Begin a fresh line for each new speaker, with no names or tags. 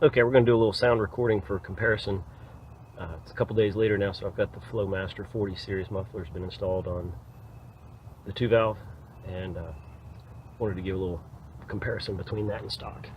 Okay, we're going to do a little sound recording for comparison. It's a couple days later now, so I've got the Flowmaster 40 series muffler has been installed on the 2 valve, and wanted to give a little comparison between that and stock.